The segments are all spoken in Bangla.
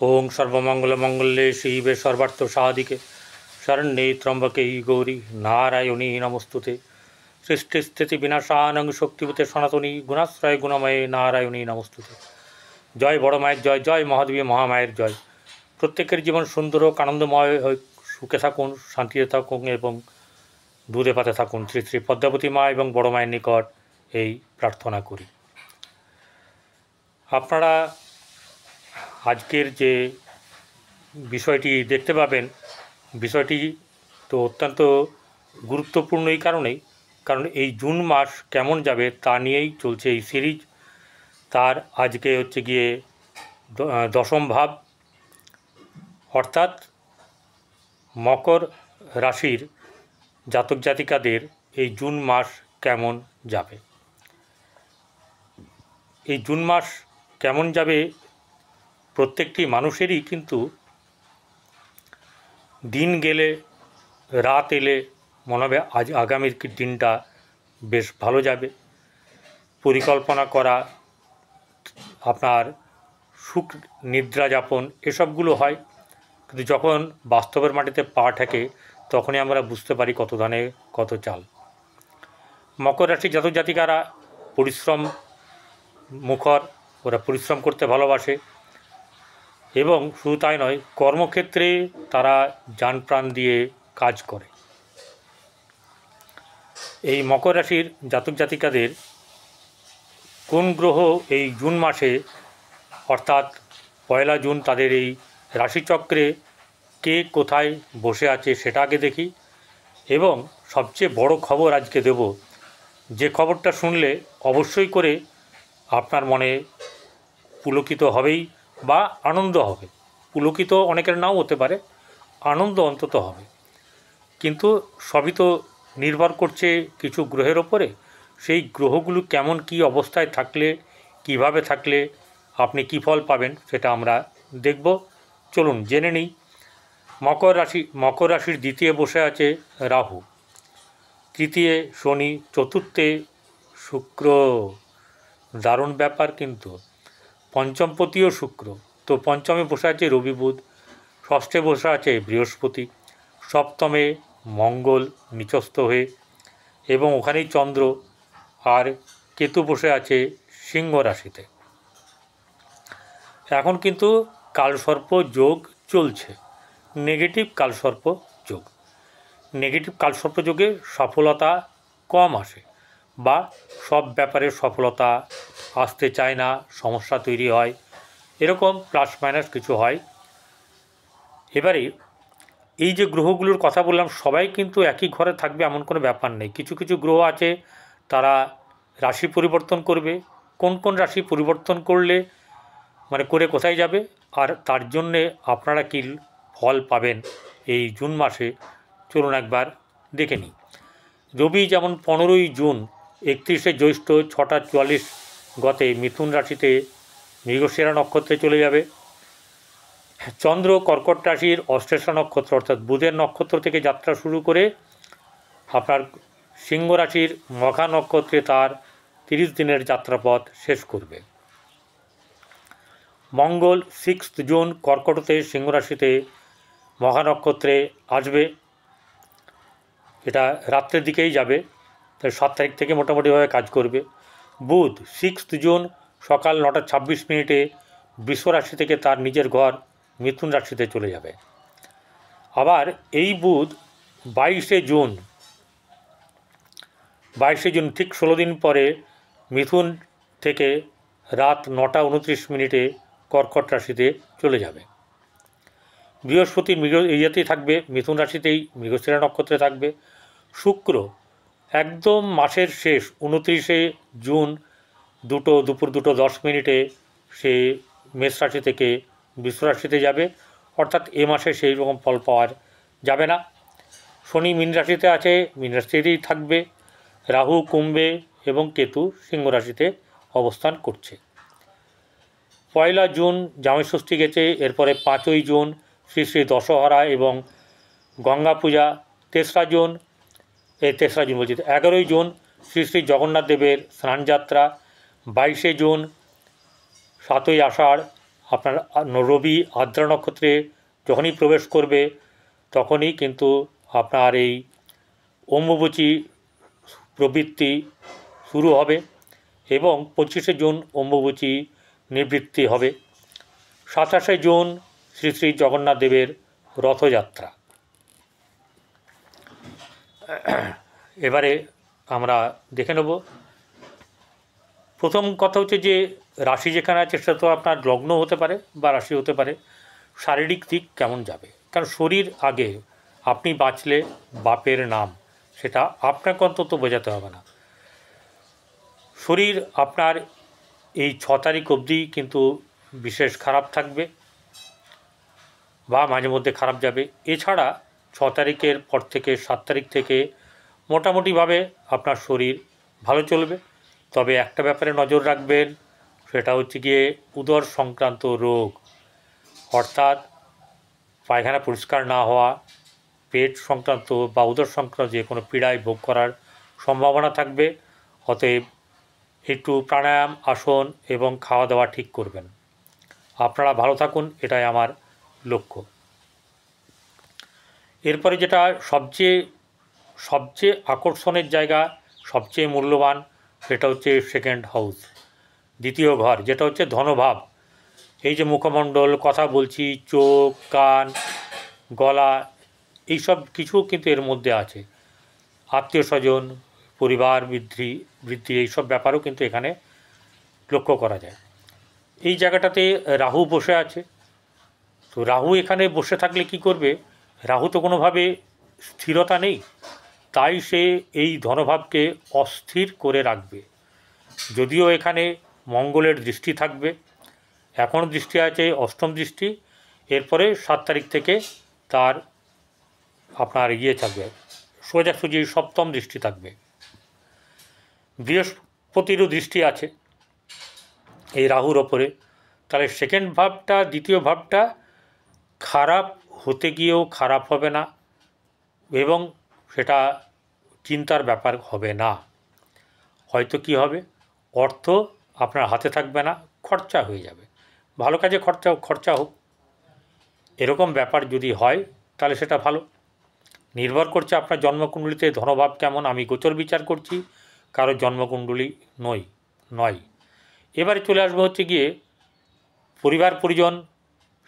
ओं सर्वमंगलमंगल्ये शिवे सर्वार्थसाधिके शरण्ये त्र्यंबके गौरी नारायणी नमोस्तुते। सृष्टिस्थिति विनाशानं शक्तिभूते सनातनी गुणाश्रय गुणमये नारायणी नमोस्तुते। जय बड़ माয়ের जय, जय महादेवी महामाয়ের जय। प्रत्येकेर जीवन सुंदर হোক, आनंदमय হোক, সুখে থাকুন, শান্তিতে থাকুন এবং দুধে পাতে থাকুন। শ্রী শ্রী পদ্মাবতী মা এবং বড় মায়ের নিকট এই প্রার্থনা করি। আপনারা আজকের যে বিষয়টি দেখতে পাবেন, বিষয়টি তো অত্যন্ত গুরুত্বপূর্ণ এই কারণেই, কারণ এই জুন মাস কেমন যাবে তা নিয়েই চলছে এই সিরিজ। তার আজকে হচ্ছে গিয়ে দশম ভাব, অর্থাৎ মকর রাশির জাতক জাতিকাদের এই জুন মাস কেমন যাবে। এই জুন মাস কেমন যাবে প্রত্যেকটি মানুষেরই কিন্তু দিন গেলে রাত এলে মনে হবে আজ আগামীর দিনটা বেশ ভালো যাবে। পরিকল্পনা করা, আপনার সুখ নিদ্রা যাপন এসবগুলো হয়, কিন্তু যখন বাস্তবের মাটিতে পা ঠেকে তখনই আমরা বুঝতে পারি কত ধানে কত চাল। মকর রাশি জাতক জাতিকারা পরিশ্রম মুখর, ওরা পরিশ্রম করতে ভালোবাসে এবং শুধু তাই নয়, কর্মক্ষেত্রে তারা জান প্রাণ দিয়ে কাজ করে। এই মকর রাশির জাতক জাতিকাদের কোন গ্রহ এই জুন মাসে অর্থাৎ 1 জুন তাদের এই রাশিচক্রে কে কোথায় বসে আছে সেটা আগে দেখি, এবং সবচেয়ে বড় খবর আজকে দেব, যে খবরটা শুনলে অবশ্যই করে আপনার মনে পুলকিত হবেই বা আনন্দ হবে। পুলকিত অনেকের নাও হতে পারে, আনন্দ অন্তত হবে। কিন্তু সবই তো নির্ভর করছে কিছু গ্রহের ওপরে। সেই গ্রহগুলো কেমন কী অবস্থায় থাকলে, কিভাবে থাকলে আপনি কী ফল পাবেন সেটা আমরা দেখব। চলুন জেনে নিই। মকর রাশির দ্বিতীয় বসে আছে রাহু, তৃতীয় শনি, চতুর্থে শুক্র। দারুণ ব্যাপার। কিন্তু পঞ্চমপতিও শুক্র, তো পঞ্চমে বসে আছে রবি বুধ, ষষ্ঠে বসে আছে বৃহস্পতি, সপ্তমে মঙ্গল নিচস্থ হয়ে এবং ওখানেই চন্দ্র, আর কেতু বসে আছে সিংহ রাশিতে। এখন কিন্তু কালসর্প যোগ চলছে, নেগেটিভ কালসর্প যোগ। নেগেটিভ কালসর্প যোগে সফলতা কম আসে বা সব ব্যাপারে সফলতা আসতে চায় না, সমস্যা তৈরি হয়, এরকম প্লাস মাইনাস কিছু হয়। এবারে এই যে গ্রহগুলোর কথা বললাম সবাই কিন্তু একই ঘরে থাকবে এমন কোনো ব্যাপার নেই। কিছু কিছু গ্রহ আছে তারা রাশি পরিবর্তন করবে। কোন কোন রাশি পরিবর্তন করলে মানে করে কোথায় যাবে আর তার জন্যে আপনারা কী ফল পাবেন এই জুন মাসে, চলুন একবার দেখে নিই। রবি যেমন 15ই জুন 31শে জ্যৈষ্ঠ 6টা 44 গতে মিথুন রাশিতে মৃগশিরা নক্ষত্রে চলে যাবে। চন্দ্র কর্কট রাশির অশ্লেষা নক্ষত্র অর্থাৎ বুধের নক্ষত্র থেকে যাত্রা শুরু করে আপনার সিংহ রাশির মঘা নক্ষত্রে তার 30 দিনের যাত্রাপথ শেষ করবে। মঙ্গল 6 জুন কর্কটতে সিংহ রাশিতে মঘা নক্ষত্রে আসবে, এটা রাত্রের দিকেই যাবে, তাই 7 তারিখ থেকে মোটামুটিভাবে কাজ করবে। বুধ 6 জুন সকাল 9টা 26 বৃষ রাশি থেকে তার নিজের ঘর মিথুন রাশিতে চলে যাবে। আবার এই বুধ 22শে জুন ঠিক 16 দিন পরে মিথুন থেকে রাত 9টা 29 কর্কট রাশিতে চলে যাবে। বৃহস্পতি ইয়েতেই থাকবে, মিথুন রাশিতেই মৃগশিরা নক্ষত্রে থাকবে। শুক্র একদম মাসের শেষ 29শে জুন দুপুর 2:10 সে মেষ রাশি থেকে বৃষ রাশিতে যাবে, অর্থাৎ এ মাসে সেই রকম ফল পাওয়া যাবে না। শনি মীন রাশিতে আছে, মীন রাশিতেই থাকবে। রাহু কুম্ভে এবং কেতু সিংহ রাশিতে অবস্থান করছে। 1 জুন জামাই ষষ্ঠী গেছে, এরপরে 5ই জুন শ্রী শ্রী দশহরা এবং গঙ্গা পূজা। 11ই জুন শ্রী শ্রী জগন্নাথ দেবের স্নানযাত্রা। 22শে জুন 7ই আষাঢ় আপনার রবি আদ্রা নক্ষত্রে যখনই প্রবেশ করবে তখনই কিন্তু আপনার এই অম্বুবচী প্রবৃত্তি শুরু হবে এবং 25শে জুন অম্বুবচী নিবৃত্তি হবে। 27শে জুন শ্রী শ্রী জগন্নাথ দেবের রথযাত্রা। এবারে আমরা দেখে নেব। প্রথম কথা হচ্ছে যে রাশি যেখানে আছে সেটা তো আপনার লগ্ন হতে পারে বা রাশি হতে পারে। শারীরিক দিক কেমন যাবে, কারণ শরীর আগে। আপনি বাঁচলে বাপের নাম, সেটা আপনাকে অন্তত বোঝাতে হবে না। শরীর আপনার এই 6 তারিখ অবধি কিন্তু বিশেষ খারাপ থাকবে বা মাঝে মধ্যে খারাপ যাবে। এছাড়া 6 তারিখের পর থেকে 7 তারিখ থেকে মোটামুটিভাবে আপনার শরীর ভালো চলবে। তবে একটা ব্যাপারে নজর রাখবেন, সেটা হচ্ছে গিয়ে উদর সংক্রান্ত রোগ, অর্থাৎ পায়খানা পরিষ্কার না হওয়া, পেট সংক্রান্ত বা উদর সংক্রান্ত যে কোনো পীড়ায় ভোগ করার সম্ভাবনা থাকবে। অতএব একটু প্রাণায়াম, আসন এবং খাওয়া দাওয়া ঠিক করবেন। আপনারা ভালো থাকুন, এটাই আমার লক্ষ্য। এরপরে যেটা সবচেয়ে আকর্ষণের জায়গা, সবচেয়ে মূল্যবান, সেটা হচ্ছে সেকেন্ড হাউস, দ্বিতীয় ঘর, যেটা হচ্ছে ধনভাব। এই যে মুখমণ্ডল, কথা বলছি, চোখ, কান, গলা, এইসব কিছু কিন্তু এর মধ্যে আছে। আত্মীয় স্বজন, পরিবার বৃদ্ধি এইসব ব্যাপারও কিন্তু এখানে লক্ষ্য করা যায়। এই জায়গাটাতে রাহু বসে আছে। তো রাহু এখানে বসে থাকলে কি করবে? রাহু তো কোনোভাবে স্থিরতা নেই, তাই সে এই ধনভাবকে অস্থির করে রাখবে। যদিও এখানে মঙ্গলের দৃষ্টি থাকবে, এখনও দৃষ্টি আছে, অষ্টম দৃষ্টি। এরপরে 7 তারিখ থেকে তার আপনার থাকবে, সোজাসুজি সপ্তম দৃষ্টি থাকবে। বৃহস্পতিরও দৃষ্টি আছে এই রাহুর ওপরে। তাহলে সেকেন্ড ভাবটা, দ্বিতীয় ভাবটা খারাপ হতে গিয়েও খারাপ হবে না এবং সেটা চিন্তার ব্যাপার হবে না। হয়তো কি হবে, অর্থ আপনার হাতে থাকবে না, খরচা হয়ে যাবে। ভালো কাজে খরচা হোক, এরকম ব্যাপার যদি হয় তাহলে সেটা ভালো। নির্ভর করছে আপনার জন্মকুণ্ডলিতে ধনভাব কেমন। আমি গোচর বিচার করছি, কারোর জন্মকুণ্ডলী নয়। এবারে চলে আসবো হচ্ছে গিয়ে পরিবার পরিজন।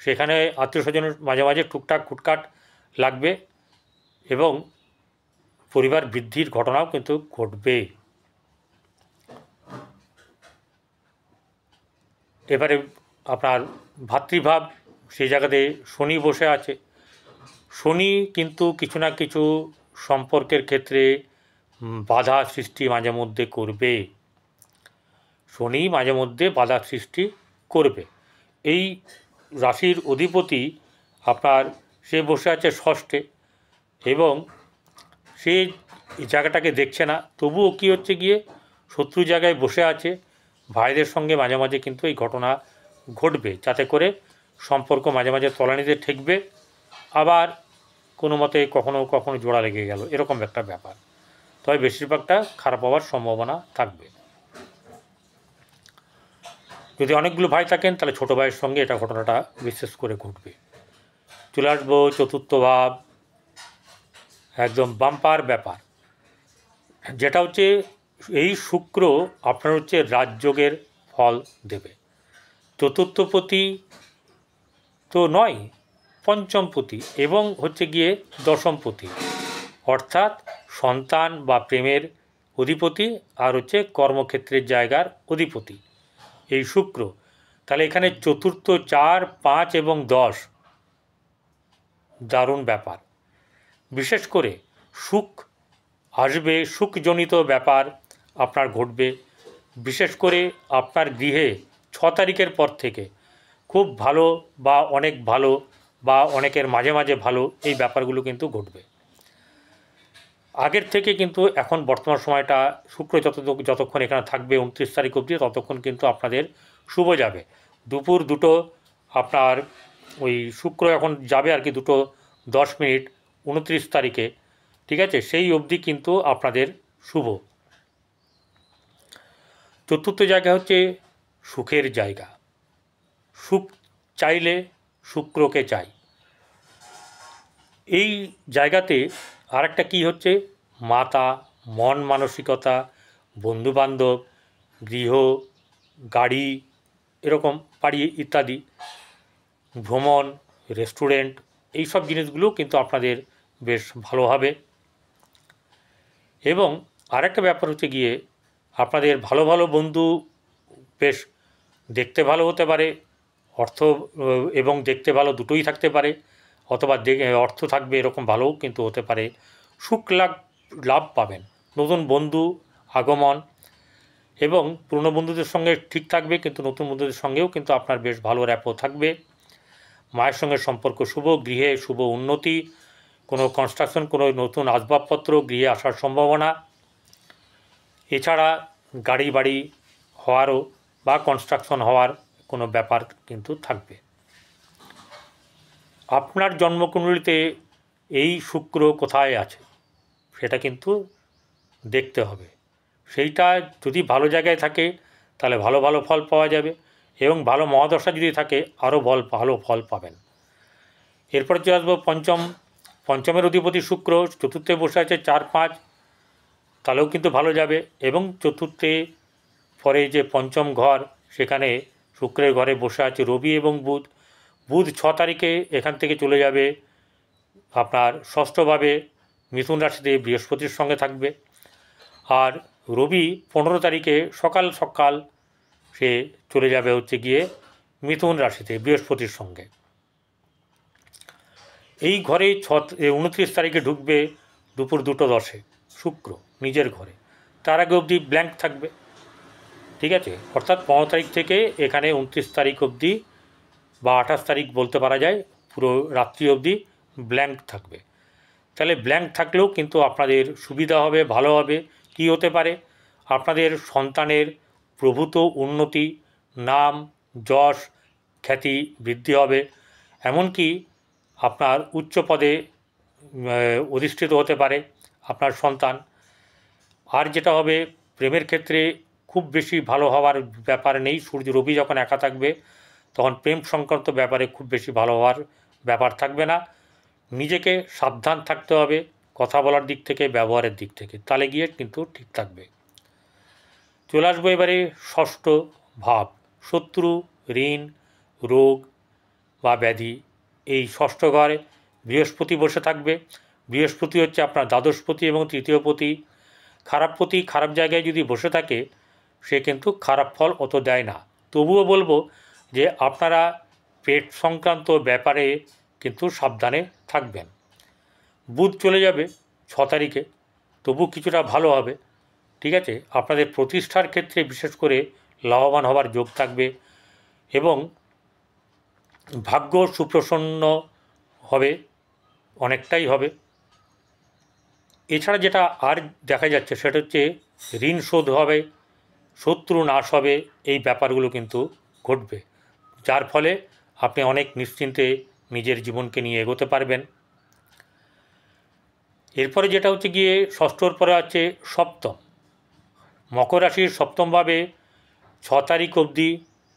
সেখানে আত্মীয় স্বজনের মাঝে মাঝে টুকটাক খুটখাট লাগবে এবং পরিবার বৃদ্ধির ঘটনাও কিন্তু ঘটবে। এবারে আপনার ভাতৃভাব, সেই জায়গাতে শনি বসে আছে। শনি কিন্তু কিছু না কিছু সম্পর্কের ক্ষেত্রে বাধা সৃষ্টি মাঝে মধ্যে করবে। শনি মাঝে মধ্যে বাধা সৃষ্টি করবে। এই রাশির অধিপতি আপনার, সে বসে আছে ষষ্ঠে এবং সে জায়গাটাকে দেখছে না। তবুও কী হচ্ছে গিয়ে, শত্রু জায়গায় বসে আছে। ভাইদের সঙ্গে মাঝে মাঝে কিন্তু এই ঘটনা ঘটবে, যাতে করে সম্পর্ক মাঝে মাঝে তলানিতে ঠেকবে, আবার কোনো মতে কখনো কখনো জোড়া লেগে গেল, এরকম একটা ব্যাপার। তবে বেশিরভাগটা খারাপ হওয়ার সম্ভাবনা থাকবে। যদি অনেকগুলো ভাই থাকেন তাহলে ছোটো ভাইয়ের সঙ্গে এটা ঘটনাটা বিশেষ করে ঘটবে। চলে আসবো চতুর্থ ভাব, একদম বাম্পার ব্যাপার, যেটা হচ্ছে এই শুক্র আপনার হচ্ছে রাজযোগের ফল দেবে। চতুর্থপতি তো নয়, পঞ্চমপতি এবং হচ্ছে গিয়ে দশমপতি, অর্থাৎ সন্তান বা প্রেমের অধিপতি আর হচ্ছে কর্মক্ষেত্রের জায়গার অধিপতি এই শুক্র। তাহলে এখানে চতুর্থ, 4, 5 এবং 10 দারুণ ব্যাপার। বিশেষ করে সুখ আসবে, সুখজনিত ব্যাপার আপনার ঘটবে। বিশেষ করে আপনার গৃহে 6 তারিখের পর থেকে খুব ভালো বা অনেক ভালো বা অনেকের মাঝে মাঝে ভালো, এই ব্যাপারগুলো কিন্তু ঘটবে। আগের থেকে কিন্তু এখন বর্তমান সময়টা শুক্র যতক্ষণ এখানে থাকবে 29 তারিখ অবধি, ততক্ষণ কিন্তু আপনাদের শুভ যাবে। দুপুর 2টো আপনার ওই শুক্র এখন যাবে আর কি 2:10 29 তারিখে, ঠিক আছে, সেই অবধি কিন্তু আপনাদের শুভ। চতুর্থ জায়গা হচ্ছে সুখের জায়গা। সুখ চাইলে শুক্রকে চাই। এই জায়গাতে আরেকটা কী হচ্ছে, মাতা, মন মানসিকতা, বন্ধুবান্ধব, গৃহ, গাড়ি, এরকম বাড়ি ইত্যাদি, ভ্রমণ, রেস্টুরেন্ট, এই সব জিনিসগুলো কিন্তু আপনাদের বেশ ভালো হবে। এবং আরেকটা ব্যাপার হচ্ছে গিয়ে আপনাদের ভালো ভালো বন্ধু বেশ দেখতে ভালো হতে পারে, অর্থ এবং দেখতে ভালো দুটোই থাকতে পারে, অথবা অর্থ থাকবে এরকম ভালোও কিন্তু হতে পারে। সুখ লাভ পাবেন, নতুন বন্ধু আগমন, এবং পুরনো বন্ধুদের সঙ্গে ঠিক থাকবে, কিন্তু নতুন বন্ধুদের সঙ্গেও কিন্তু আপনার বেশ ভালো র্যাপও থাকবে। মায়ের সঙ্গে সম্পর্ক শুভ, গৃহে শুভ উন্নতি, কোনো কনস্ট্রাকশন, কোনো নতুন আসবাবপত্র গৃহে আসার সম্ভাবনা। এছাড়া গাড়ি বাড়ি হওয়ারও বা কনস্ট্রাকশন হওয়ার কোনো ব্যাপার কিন্তু থাকবে। আপনার জন্মকুণ্ডলিতে এই শুক্র কোথায় আছে সেটা কিন্তু দেখতে হবে। সেইটা যদি ভালো জায়গায় থাকে তাহলে ভালো ভালো ফল পাওয়া যাবে, এবং ভালো মহাদশা যদি থাকে আরও ভালো ফল পাবেন। এরপরে চলে আসবো পঞ্চমের অধিপতি শুক্র চতুর্থে বসে আছে 4-5, তাহলেও কিন্তু ভালো যাবে। এবং চতুর্থে পরে যে পঞ্চম ঘর, সেখানে শুক্রের ঘরে বসে আছে রবি এবং বুধ 6 তারিখে এখান থেকে চলে যাবে আপনার ষষ্ঠভাবে মিথুন রাশিতে বৃহস্পতির সঙ্গে থাকবে। আর রবি 15 তারিখে সকাল সকাল সে চলে যাবে হচ্ছে গিয়ে মিথুন রাশিতে বৃহস্পতির সঙ্গে। এই ঘরে 29 তারিখে ঢুকবে দুপুর 2:10 শুক্র নিজের ঘরে, তার আগে অবধি ব্ল্যাঙ্ক থাকবে। ঠিক আছে, অর্থাৎ 15 তারিখ থেকে এখানে 29 তারিখ অবধি বা 28 তারিখ বলতে পারা যায়, পুরো রাত্রি অবধি ব্ল্যাঙ্ক থাকবে। তাহলে ব্ল্যাঙ্ক থাকলেও কিন্তু আপনাদের সুবিধা হবে, ভালো হবে। কি হতে পারে, আপনাদের সন্তানের প্রভূত উন্নতি, নাম যশ খ্যাতি বৃদ্ধি হবে, এমনকি আপনার উচ্চ পদে অধিষ্ঠিত হতে পারে আপনার সন্তান। আর যেটা হবে, প্রেমের ক্ষেত্রে খুব বেশি ভালো হওয়ার ব্যাপার নেই। রবি যখন একা থাকবে তখন প্রেম সংক্রান্ত ব্যাপারে খুব বেশি ভালো হওয়ার ব্যাপার থাকবে না। নিজেকে সাবধান থাকতে হবে কথা বলার দিক থেকে, ব্যবহারের দিক থেকে, তাহলে গিয়ে কিন্তু ঠিক থাকবে। চলে আসবো এবারে ষষ্ঠ ভাব, শত্রু, ঋণ, রোগ বা ব্যাধি। এই ষষ্ঠ ঘরে বৃহস্পতি বসে থাকবে। বৃহস্পতি হচ্ছে আপনার দ্বাদশপতি এবং তৃতীয়পতি। খারাপ জায়গায় যদি বসে থাকে সে কিন্তু খারাপ ফল অত দেয় না। তবুও বলবো যে আপনারা পেট সংক্রান্ত ব্যাপারে কিন্তু সাবধানে থাকবেন। বুধ চলে যাবে 6 তারিখে, তবু কিছুটা ভালো হবে। ঠিক আছে, আপনাদের প্রতিষ্ঠার ক্ষেত্রে বিশেষ করে লাভবান হওয়ার যোগ থাকবে, এবং ভাগ্য সুপ্রসন্ন হবে, অনেকটাই হবে। এছাড়া যেটা আর দেখা যাচ্ছে সেটা হচ্ছে ঋণ শোধ হবে, শত্রু নাশ হবে, এই ব্যাপারগুলো কিন্তু ঘটবে, যার ফলে আপনি অনেক নিশ্চিন্তে নিজের জীবনকে নিয়ে এগোতে পারবেন। এরপরে যেটা হচ্ছে গিয়ে ষষ্ঠর পরে আছে সপ্তম, মকর রাশির সপ্তমভাবে 6 তারিখ অবধি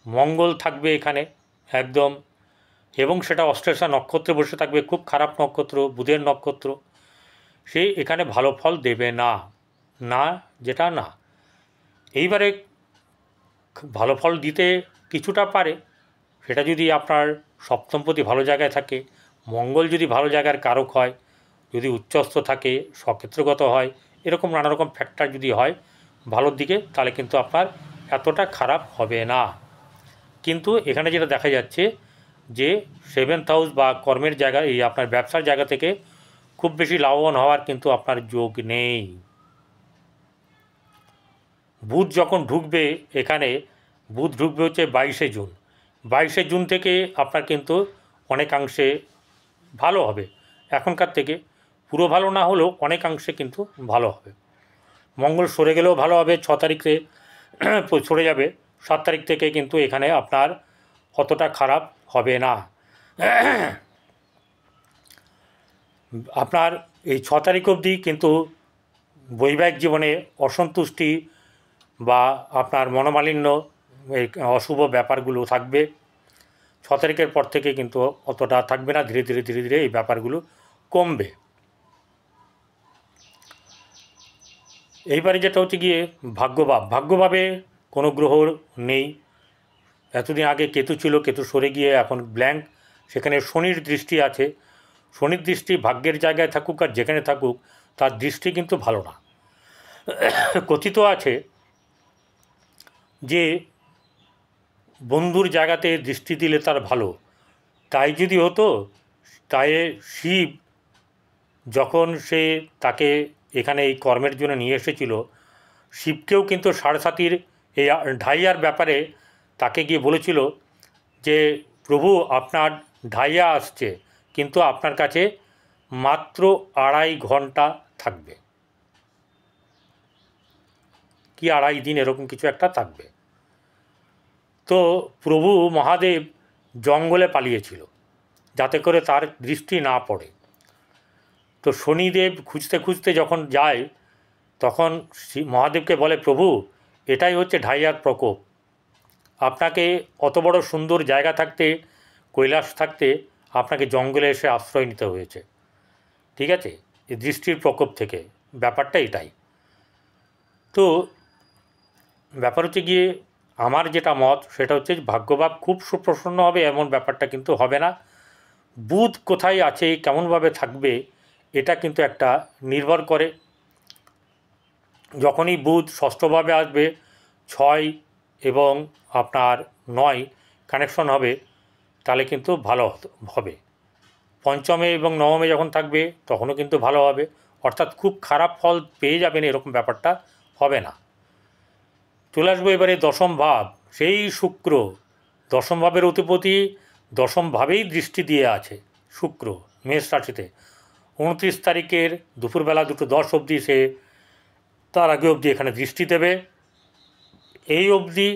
মঙ্গল থাকবে এখানে একদম, এবং সেটা অশ্লেষা নক্ষত্রে বসে থাকবে, খুব খারাপ নক্ষত্র, বুধের নক্ষত্র। সে এখানে ভালো ফল দেবে না, যেটা না। এইবারে ভালো ফল দিতে কিছুটা পারে, সেটা যদি আপনার সপ্তমপতি ভালো জায়গায় থাকে, মঙ্গল যদি ভালো জায়গার কারক হয়, যদি উচ্চস্থ থাকে, স্বক্ষেত্রগত হয়, এরকম নানা রকম ফ্যাক্টর যদি হয় ভালোর দিকে, তাহলে কিন্তু আপনার এতটা খারাপ হবে না। কিন্তু এখানে যেটা দেখা যাচ্ছে যে 7th হাউস বা কর্মের জায়গা, এই আপনার ব্যবসার জায়গা থেকে খুব বেশি লাভবান হওয়ার কিন্তু আপনার যোগ নেই। বুধ যখন ঢুকবে এখানে, বুধ ঢুকবে হচ্ছে 22শে জুন। 22শে জুন থেকে আপনার কিন্তু অনেকাংশে ভালো হবে, এখনকার থেকে পুরো ভালো না হলেও অনেকাংশে কিন্তু ভালো হবে। মঙ্গল সরে গেলেও ভালো হবে, 6 তারিখে সরে যাবে, 7 তারিখ থেকে কিন্তু এখানে আপনার অতটা খারাপ হবে না। আপনার এই 6 তারিখ অবধি কিন্তু বৈবাহিক জীবনে অসন্তুষ্টি বা আপনার মনোমালিন্য, এই অশুভ ব্যাপারগুলো থাকবে। 6 তারিখের পর থেকে কিন্তু অতটা থাকবে না, ধীরে ধীরে ধীরে ধীরে এই ব্যাপারগুলো কমবে। এইবারে যেটা হচ্ছে গিয়ে ভাগ্যভাবে কোনো গ্রহ নেই। এতদিন আগে কেতু ছিল, কেতু সরে গিয়ে এখন ব্ল্যাঙ্ক। সেখানে শনির দৃষ্টি আছে। শনির দৃষ্টি ভাগ্যের জায়গায় থাকুক আর যেখানে থাকুক, তার দৃষ্টি কিন্তু ভালো না। কথিত আছে যে বন্ধুর জায়গাতে দৃষ্টি দিলে তার ভালো। তাই যদি হতো, তাই শিব যখন সে তাকে এখানে এই কর্মের জন্য নিয়ে এসেছিল, শিবকেও কিন্তু 7.5 এই ঢাইয়ার ব্যাপারে তাকে গিয়ে বলেছিল যে প্রভু আপনার ঢাইয়া আসছে, কিন্তু আপনার কাছে মাত্র 2.5 ঘন্টা থাকবে, কি 2.5 দিন এরকম কিছু একটা থাকবে। তো প্রভু মহাদেব জঙ্গলে পালিয়েছিল যাতে করে তার দৃষ্টি না পড়ে। তো শনিদেব খুঁজতে খুঁজতে যখন যায়, তখন মহাদেবকে বলে প্রভু এটাই হচ্ছে ঢাইয়ার প্রকোপ, আপনাকে অত বড় সুন্দর জায়গা থাকতে, কৈলাস থাকতে আপনাকে জঙ্গলে এসে আশ্রয় নিতে হয়েছে, ঠিক আছে, এই দৃষ্টির প্রকোপ থেকে। ব্যাপারটা এটাই। তো ব্যাপার হচ্ছে গিয়ে আমার যেটা মত সেটা হচ্ছে ভাগ্যভাব খুব সুপ্রসন্ন হবে এমন ব্যাপারটা কিন্তু হবে না। বুধ কোথায় আছে, কেমনভাবে থাকবে, এটা কিন্তু একটা নির্ভর করে। যখনই বুধ ষষ্ঠভাবে আসবে, 6 এবং আপনার 9 কানেকশন হবে, তাহলে কিন্তু ভালো হবে। পঞ্চমে এবং নবমে যখন থাকবে তখনও কিন্তু ভালো হবে। অর্থাৎ খুব খারাপ ফল পেয়ে যাবেন এরকম ব্যাপারটা হবে না। চলে আসবো এবারে দশম ভাব। সেই শুক্র দশম ভাবের অধিপতি, দশম ভাবেই দৃষ্টি দিয়ে আছে শুক্র মেষ রাশিতে। 29 তারিখের দুপুরবেলা 2:10 অবধি সে, তার আগে অবধি এখানে দৃষ্টি দেবে। এই অবধি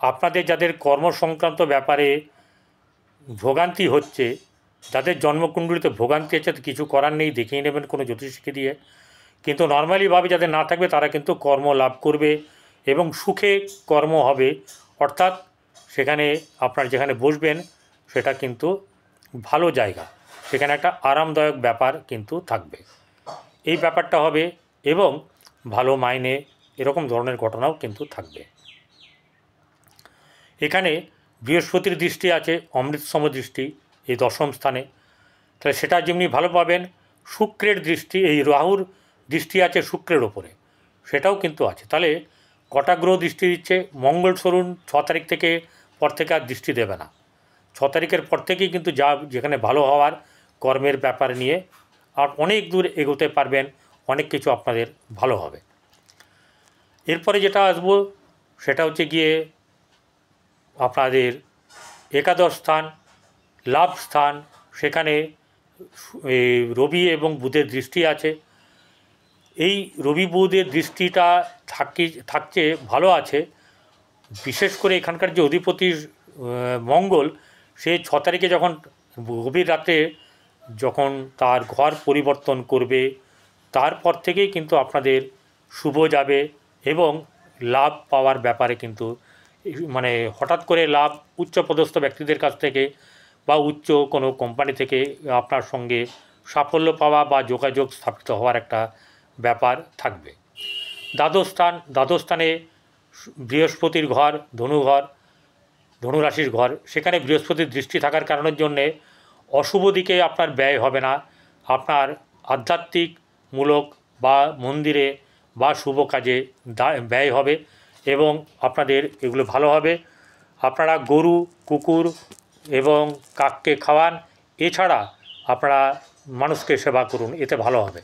আপনাদের যাদের কর্ম সংক্রান্ত ব্যাপারে ভোগান্তি হচ্ছে, যাদের জন্মকুণ্ডলিতে ভোগান্তি আছে, কিছু করার নেই, দেখিয়ে নেবেন কোনো জ্যোতিষীকে দিয়ে। কিন্তু নর্মালিভাবে যাদের না থাকবে তারা কিন্তু কর্ম লাভ করবে এবং সুখে কর্ম হবে। অর্থাৎ সেখানে আপনার যেখানে বসবেন সেটা কিন্তু ভালো জায়গা, সেখানে একটা আরামদায়ক ব্যাপার কিন্তু থাকবে, এই ব্যাপারটা হবে। এবং ভালো মাইনে এরকম ধরনের ঘটনাও কিন্তু থাকবে। এখানে বৃহস্পতির দৃষ্টি আছে, অমৃতসম দৃষ্টি এই দশম স্থানে, তাহলে সেটা যেমনি ভালো পাবেন। শুক্রের দৃষ্টি, এই রাহুর দৃষ্টি আছে শুক্রের ওপরে, সেটাও কিন্তু আছে। তাহলে কটা গ্রহ দৃষ্টি দিচ্ছে? মঙ্গল সরুন 6 তারিখ থেকে পর থেকে আর দৃষ্টি দেবে না। 6 তারিখের পর থেকেই কিন্তু যা যেখানে ভালো হওয়ার কর্মের ব্যাপার নিয়ে আর অনেক দূর এগোতে পারবেন, অনেক কিছু আপনাদের ভালো হবে। এরপরে যেটা আসবো সেটা হচ্ছে গিয়ে আপনাদের একাদশ স্থান, লাভ স্থান। সেখানে রবি এবং বুধের দৃষ্টি আছে। এই রবি বুধের দৃষ্টিটা থাকছে ভালো আছে। বিশেষ করে এখানকার যে অধিপতি মঙ্গল, সে 6 তারিখে যখন গভীর রাতে যখন তার ঘর পরিবর্তন করবে, তারপর থেকেই কিন্তু আপনাদের শুভ যাবে এবং লাভ পাওয়ার ব্যাপারে কিন্তু মানে হঠাৎ করে লাভ উচ্চপদস্থ ব্যক্তিদের কাছ থেকে বা উচ্চ কোনো কোম্পানি থেকে আপনার সঙ্গে সাফল্য পাওয়া বা যোগাযোগ স্থাপিত হওয়ার একটা ব্যাপার থাকবে। দ্বাদশ স্থানে বৃহস্পতির ঘর, ধনু রাশির ঘর, সেখানে বৃহস্পতির দৃষ্টি থাকার কারণের জন্যে অশুভ দিকে আপনার ব্যয় হবে না। আপনার আধ্যাত্মিকমূলক বা মন্দিরে বা শুভ কাজে ব্যয় হবে এবং আপনাদের এগুলো ভালো হবে। আপনারা গরু, কুকুর এবং কাককে খাওয়ান, এছাড়া আপনারা মানুষকে সেবা করুন, এতে ভালো হবে।